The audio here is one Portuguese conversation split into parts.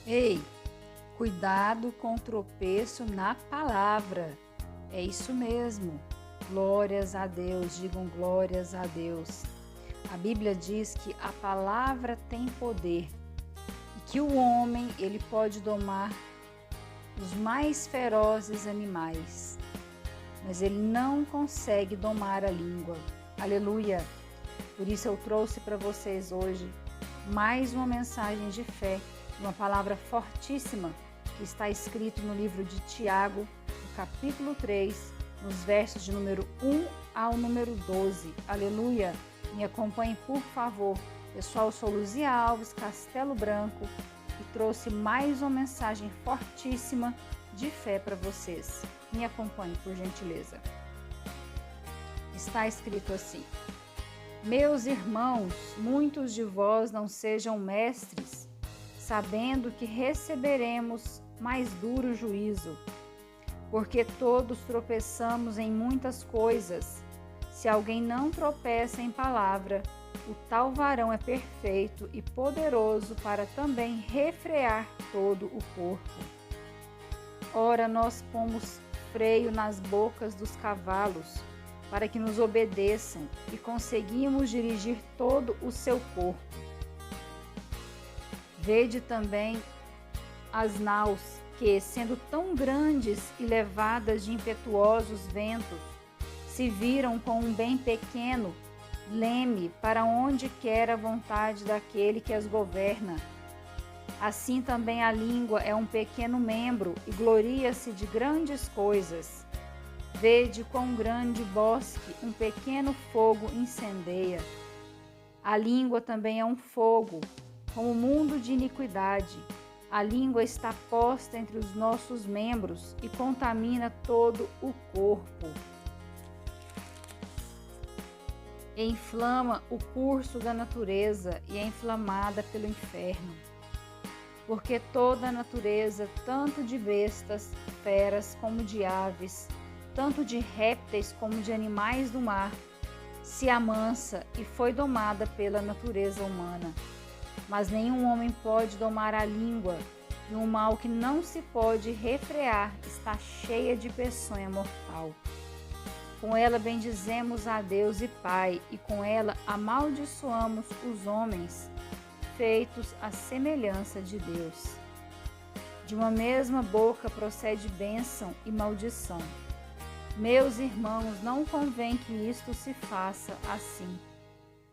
Ei, cuidado com o tropeço na palavra. É isso mesmo. Glórias a Deus, digam glórias a Deus. A Bíblia diz que a palavra tem poder e que o homem, ele pode domar os mais ferozes animais, mas ele não consegue domar a língua. Aleluia! Por isso eu trouxe para vocês hoje mais uma mensagem de fé, uma palavra fortíssima que está escrito no livro de Tiago, no capítulo 3, nos versos de número 1 ao número 12. Aleluia! Me acompanhe, por favor. Pessoal, eu sou Luzia Alves, Castelo Branco, e trouxe mais uma mensagem fortíssima de fé para vocês. Me acompanhe, por gentileza. Está escrito assim: Meus irmãos, muitos de vós não sejam mestres, sabendo que receberemos mais duro juízo, porque todos tropeçamos em muitas coisas. Se alguém não tropeça em palavra, o tal varão é perfeito e poderoso para também refrear todo o corpo. Ora, nós pomos freio nas bocas dos cavalos, para que nos obedeçam, e conseguimos dirigir todo o seu corpo. Vede também as naus, que, sendo tão grandes e levadas de impetuosos ventos, se viram com um bem pequeno leme para onde quer a vontade daquele que as governa. Assim também a língua é um pequeno membro e gloria-se de grandes coisas. Vede quão grande bosque um pequeno fogo incendeia. A língua também é um fogo, como mundo de iniquidade. A língua está posta entre os nossos membros e contamina todo o corpo. Inflama o curso da natureza e é inflamada pelo inferno. Porque toda a natureza, tanto de bestas, feras como de aves, tanto de répteis como de animais do mar, se amansa e foi domada pela natureza humana. Mas nenhum homem pode domar a língua, e um mal que não se pode refrear está cheia de peçonha mortal. Com ela bendizemos a Deus e Pai, e com ela amaldiçoamos os homens, feitos à semelhança de Deus. De uma mesma boca procede bênção e maldição. Meus irmãos, não convém que isto se faça assim.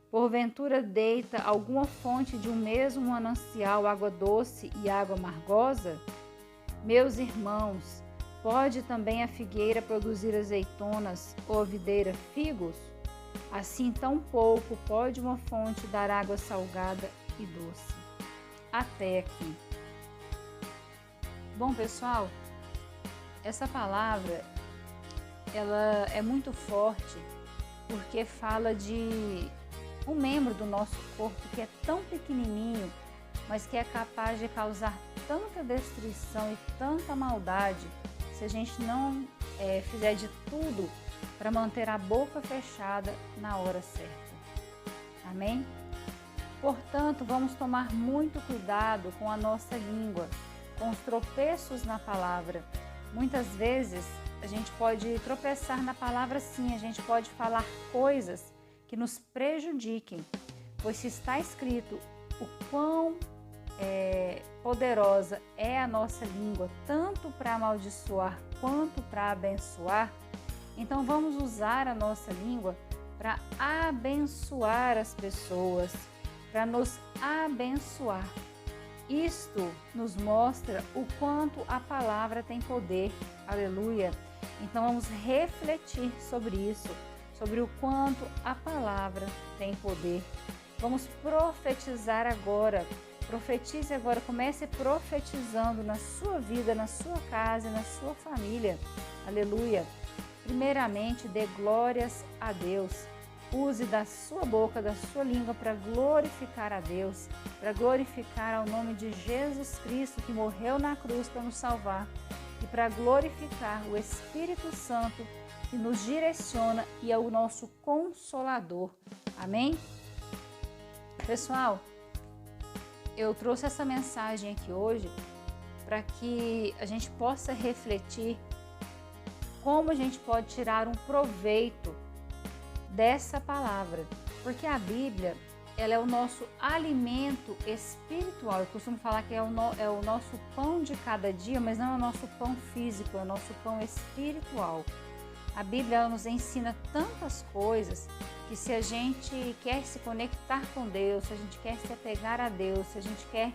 Porventura deita alguma fonte de um mesmo manancial água doce e água amargosa? Meus irmãos, pode também a figueira produzir azeitonas ou a videira figos? Assim tão pouco pode uma fonte dar água salgada e doce. Até aqui. Bom, pessoal, essa palavra ela é muito forte porque fala de um membro do nosso corpo que é tão pequenininho, mas que é capaz de causar tanta destruição e tanta maldade se a gente não fizer de tudo para manter a boca fechada na hora certa. Amém? Portanto, vamos tomar muito cuidado com a nossa língua, com os tropeços na palavra. Muitas vezes a gente pode tropeçar na palavra, sim, a gente pode falar coisas que nos prejudiquem, pois se está escrito o quão poderosa é a nossa língua, tanto para amaldiçoar quanto para abençoar, então vamos usar a nossa língua para abençoar as pessoas, para nos abençoar. Isto nos mostra o quanto a palavra tem poder. Aleluia! Então vamos refletir sobre isso, sobre o quanto a palavra tem poder. Vamos profetizar agora. Profetize agora, comece profetizando na sua vida, na sua casa, na sua família. Aleluia! Primeiramente, dê glórias a Deus. Use da sua boca, da sua língua para glorificar a Deus, para glorificar ao nome de Jesus Cristo que morreu na cruz para nos salvar e para glorificar o Espírito Santo que nos direciona e é o nosso Consolador. Amém? Pessoal, eu trouxe essa mensagem aqui hoje para que a gente possa refletir como a gente pode tirar um proveito dessa palavra, porque a Bíblia, ela é o nosso alimento espiritual. Eu costumo falar que é o nosso pão de cada dia, mas não é o nosso pão físico, é o nosso pão espiritual. A Bíblia, ela nos ensina tantas coisas que, se a gente quer se conectar com Deus, se a gente quer se apegar a Deus, se a gente quer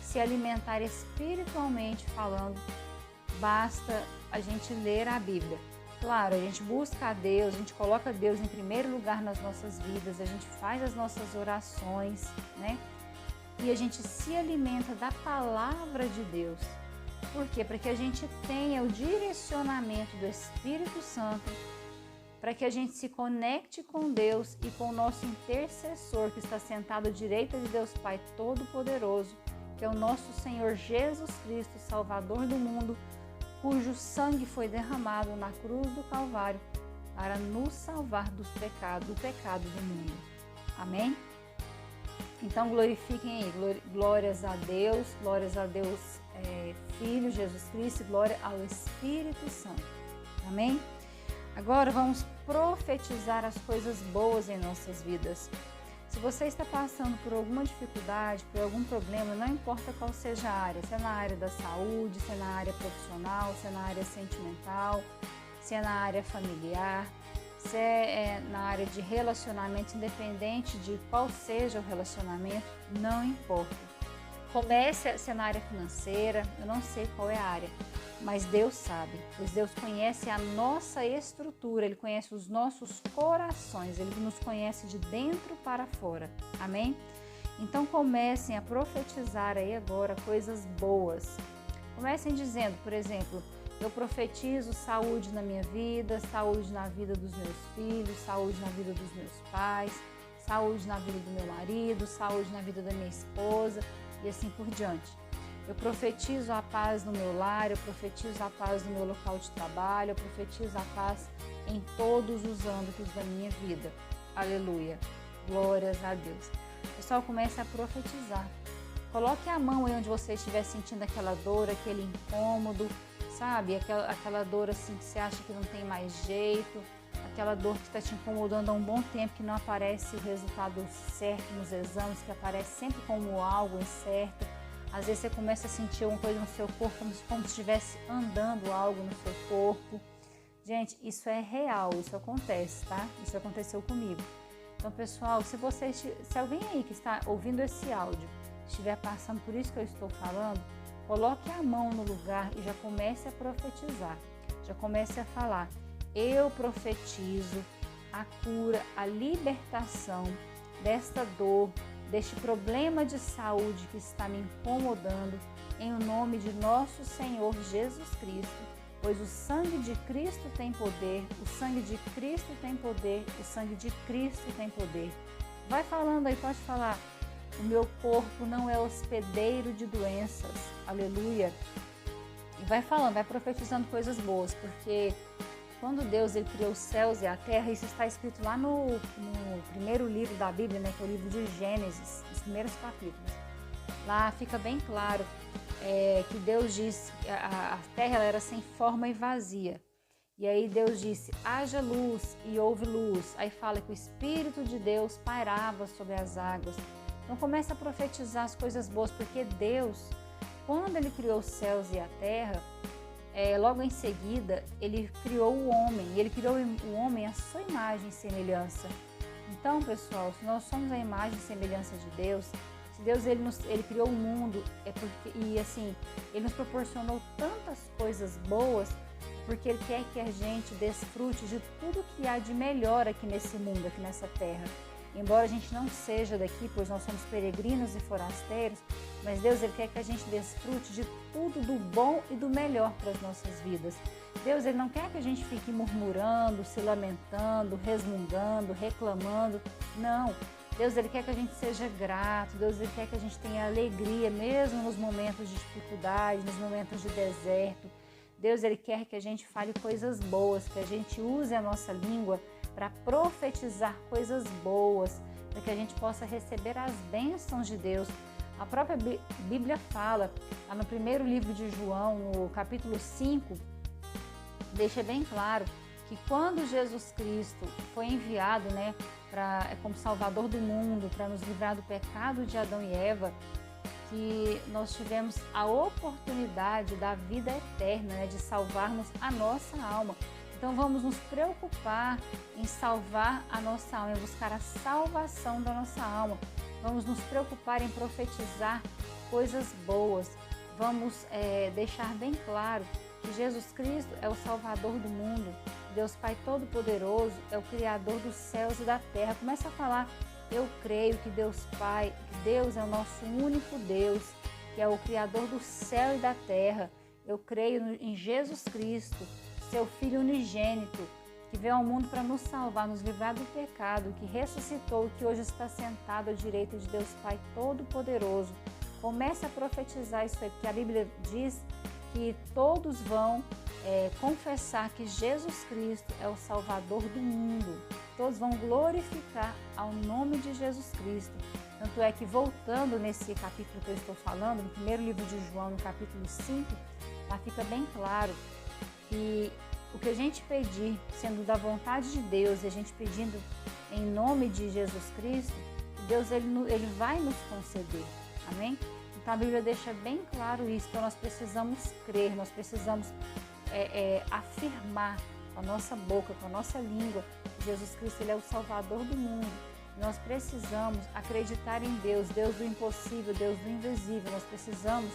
se alimentar espiritualmente falando, basta a gente ler a Bíblia. Claro, a gente busca a Deus, a gente coloca Deus em primeiro lugar nas nossas vidas, a gente faz as nossas orações, né? E a gente se alimenta da palavra de Deus. Por quê? Para que a gente tenha o direcionamento do Espírito Santo, para que a gente se conecte com Deus e com o nosso intercessor, que está sentado à direita de Deus Pai Todo-Poderoso, que é o nosso Senhor Jesus Cristo, Salvador do mundo, cujo sangue foi derramado na cruz do Calvário para nos salvar do pecado do mundo. Amém? Então glorifiquem aí, glórias a Deus Filho Jesus Cristo, glória ao Espírito Santo. Amém? Agora vamos profetizar as coisas boas em nossas vidas. Se você está passando por alguma dificuldade, por algum problema, não importa qual seja a área, se é na área da saúde, se é na área profissional, se é na área sentimental, se é na área familiar, se é na área de relacionamento, independente de qual seja o relacionamento, não importa. Comece a ser na área financeira, eu não sei qual é a área, mas Deus sabe, pois Deus conhece a nossa estrutura, Ele conhece os nossos corações, Ele nos conhece de dentro para fora, amém? Então comecem a profetizar aí agora coisas boas. Comecem dizendo, por exemplo, eu profetizo saúde na minha vida, saúde na vida dos meus filhos, saúde na vida dos meus pais, saúde na vida do meu marido, saúde na vida da minha esposa e assim por diante. Eu profetizo a paz no meu lar, eu profetizo a paz no meu local de trabalho, eu profetizo a paz em todos os âmbitos da minha vida. Aleluia. Glórias a Deus. Pessoal, comece a profetizar. Coloque a mão aí onde você estiver sentindo aquela dor, aquele incômodo, sabe? Aquela dor assim que você acha que não tem mais jeito, aquela dor que está te incomodando há um bom tempo, que não aparece o resultado certo nos exames, que aparece sempre como algo incerto. Às vezes você começa a sentir alguma coisa no seu corpo, como se estivesse andando algo no seu corpo. Gente, isso é real, isso acontece, tá? Isso aconteceu comigo. Então, pessoal, se alguém aí que está ouvindo esse áudio estiver passando por isso que eu estou falando, coloque a mão no lugar e já comece a profetizar. Já comece a falar: eu profetizo a cura, a libertação desta dor, deste problema de saúde que está me incomodando, em o nome de nosso Senhor Jesus Cristo, pois o sangue de Cristo tem poder, o sangue de Cristo tem poder, o sangue de Cristo tem poder. Vai falando aí, pode falar: o meu corpo não é hospedeiro de doenças, aleluia. E vai falando, vai profetizando coisas boas, porque quando Deus ele criou os céus e a terra, isso está escrito lá no primeiro livro da Bíblia, né, que é o livro de Gênesis, os primeiros capítulos. Lá fica bem claro que Deus disse que a terra ela era sem forma e vazia. E aí Deus disse: haja luz, e houve luz. Aí fala que o Espírito de Deus pairava sobre as águas. Então começa a profetizar as coisas boas, porque Deus, quando Ele criou os céus e a terra, logo em seguida, Ele criou o homem. E Ele criou o homem à sua imagem e semelhança. Então, pessoal, se nós somos a imagem e semelhança de Deus, se Deus ele criou o mundo, Ele nos proporcionou tantas coisas boas, porque Ele quer que a gente desfrute de tudo que há de melhor aqui nesse mundo, aqui nessa terra. Embora a gente não seja daqui, pois nós somos peregrinos e forasteiros, mas Deus ele quer que a gente desfrute de tudo do bom e do melhor para as nossas vidas. Deus ele não quer que a gente fique murmurando, se lamentando, resmungando, reclamando. Não. Deus ele quer que a gente seja grato. Deus ele quer que a gente tenha alegria, mesmo nos momentos de dificuldade, nos momentos de deserto. Deus ele quer que a gente fale coisas boas, que a gente use a nossa língua para profetizar coisas boas, para que a gente possa receber as bênçãos de Deus, A própria Bíblia fala, lá no primeiro livro de João, no capítulo 5, deixa bem claro que quando Jesus Cristo foi enviado, como Salvador do mundo, para nos livrar do pecado de Adão e Eva, que nós tivemos a oportunidade da vida eterna, de salvarmos a nossa alma. Então vamos nos preocupar em salvar a nossa alma, em buscar a salvação da nossa alma. Vamos nos preocupar em profetizar coisas boas. Vamos deixar bem claro que Jesus Cristo é o Salvador do mundo. Deus Pai Todo-Poderoso é o Criador dos céus e da terra. Começa a falar: eu creio que Deus Pai, que Deus é o nosso único Deus, que é o Criador do céu e da terra. Eu creio em Jesus Cristo, seu Filho unigênito, que veio ao mundo para nos salvar, nos livrar do pecado, que ressuscitou, que hoje está sentado à direita de Deus Pai Todo-Poderoso. Comece a profetizar isso aí, porque a Bíblia diz que todos vão confessar que Jesus Cristo é o Salvador do mundo. Todos vão glorificar ao nome de Jesus Cristo. Tanto é que, voltando nesse capítulo que eu estou falando, no primeiro livro de João, no capítulo 5, lá fica bem claro que o que a gente pedir, sendo da vontade de Deus, e a gente pedindo em nome de Jesus Cristo, Deus ele vai nos conceder. Amém? Então a Bíblia deixa bem claro isso. Então nós precisamos crer, nós precisamos afirmar com a nossa boca, com a nossa língua, que Jesus Cristo ele é o Salvador do mundo. Nós precisamos acreditar em Deus, Deus do impossível, Deus do invisível. Nós precisamos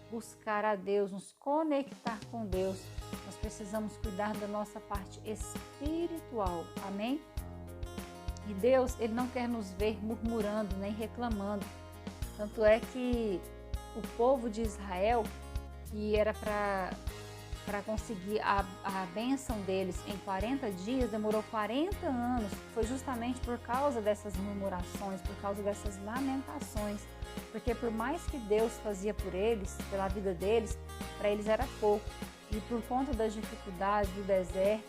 buscar a Deus, nos conectar com Deus. Nós precisamos cuidar da nossa parte espiritual. Amém? E Deus, ele não quer nos ver murmurando, nem reclamando. Tanto é que o povo de Israel, que era para conseguir a bênção deles em 40 dias, demorou 40 anos. Foi justamente por causa dessas murmurações, por causa dessas lamentações. Porque por mais que Deus fazia por eles, pela vida deles, para eles era pouco. E por conta das dificuldades do deserto,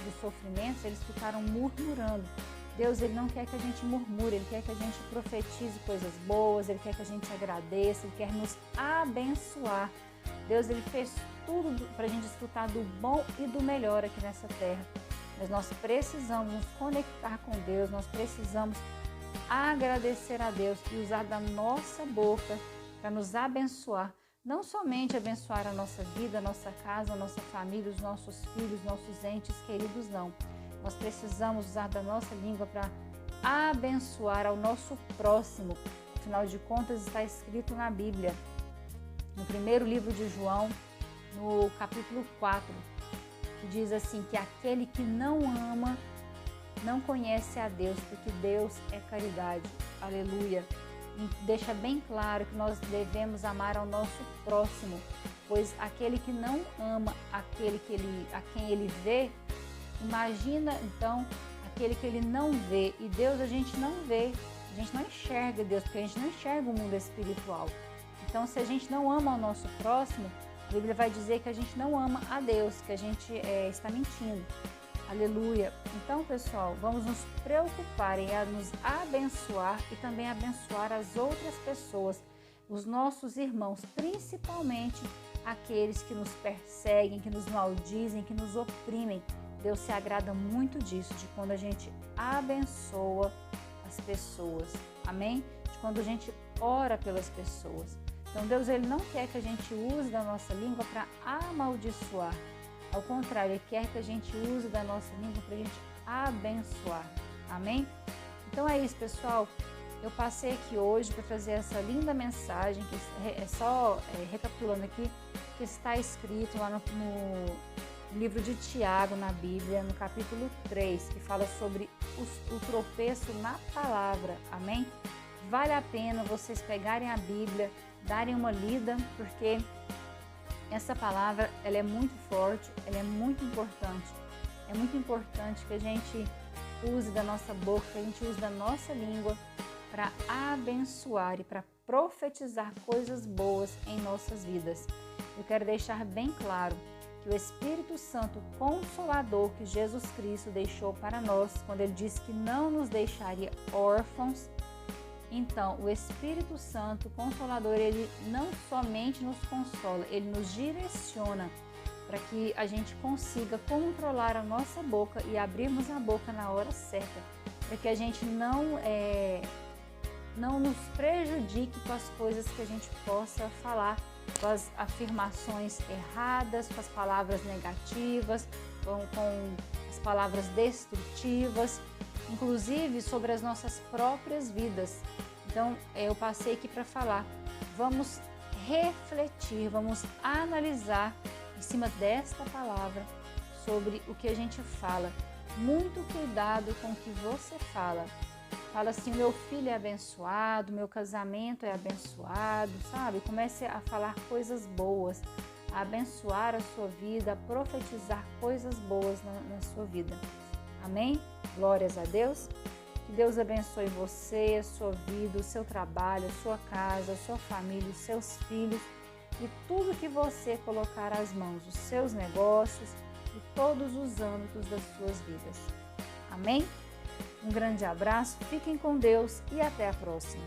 dos sofrimentos, eles ficaram murmurando. Deus ele não quer que a gente murmure, Ele quer que a gente profetize coisas boas, Ele quer que a gente agradeça, Ele quer nos abençoar. Deus ele fez tudo para a gente desfrutar do bom e do melhor aqui nessa terra. Mas nós precisamos nos conectar com Deus, nós precisamos agradecer a Deus e usar da nossa boca para nos abençoar. Não somente abençoar a nossa vida, a nossa casa, a nossa família, os nossos filhos, nossos entes queridos, não. Nós precisamos usar da nossa língua para abençoar ao nosso próximo. Afinal de contas, está escrito na Bíblia, no primeiro livro de João, no capítulo 4, que diz assim, que aquele que não ama não conhece a Deus, porque Deus é caridade. Aleluia. E deixa bem claro que nós devemos amar ao nosso próximo, pois aquele que não ama a quem ele vê, imagina então aquele que ele não vê. E Deus a gente não vê, a gente não enxerga Deus, porque a gente não enxerga o mundo espiritual. Então se a gente não ama o nosso próximo, a Bíblia vai dizer que a gente não ama a Deus, que a gente está mentindo. Aleluia. Então, pessoal, vamos nos preocupar em nos abençoar e também abençoar as outras pessoas, os nossos irmãos, principalmente aqueles que nos perseguem, que nos maldizem, que nos oprimem. Deus se agrada muito disso, de quando a gente abençoa as pessoas. Amém? De quando a gente ora pelas pessoas. Então, Deus ele não quer que a gente use da nossa língua para amaldiçoar. Ao contrário, Ele quer que a gente use da nossa língua para a gente abençoar. Amém? Então é isso, pessoal. Eu passei aqui hoje para trazer essa linda mensagem, que recapitulando aqui, que está escrito lá no livro de Tiago, na Bíblia, no capítulo 3, que fala sobre o tropeço na palavra. Amém? Vale a pena vocês pegarem a Bíblia, darem uma lida, porque essa palavra, ela é muito forte, ela é muito importante. É muito importante que a gente use da nossa boca, que a gente use da nossa língua para abençoar e para profetizar coisas boas em nossas vidas. Eu quero deixar bem claro que o Espírito Santo Consolador que Jesus Cristo deixou para nós, quando Ele disse que não nos deixaria órfãos, Então, o Espírito Santo Consolador, ele não somente nos consola, ele nos direciona para que a gente consiga controlar a nossa boca e abrirmos a boca na hora certa, para que a gente não nos prejudique com as coisas que a gente possa falar, com as afirmações erradas, com as palavras negativas, com as palavras destrutivas, inclusive sobre as nossas próprias vidas. Então, eu passei aqui para falar, vamos refletir, vamos analisar em cima desta palavra sobre o que a gente fala. Muito cuidado com o que você fala. Fala assim, meu filho é abençoado, meu casamento é abençoado, sabe? Comece a falar coisas boas, a abençoar a sua vida, a profetizar coisas boas na sua vida. Amém? Glórias a Deus. Que Deus abençoe você, a sua vida, o seu trabalho, a sua casa, a sua família, os seus filhos e tudo que você colocar às mãos, os seus negócios e todos os âmbitos das suas vidas. Amém? Um grande abraço, fiquem com Deus e até a próxima.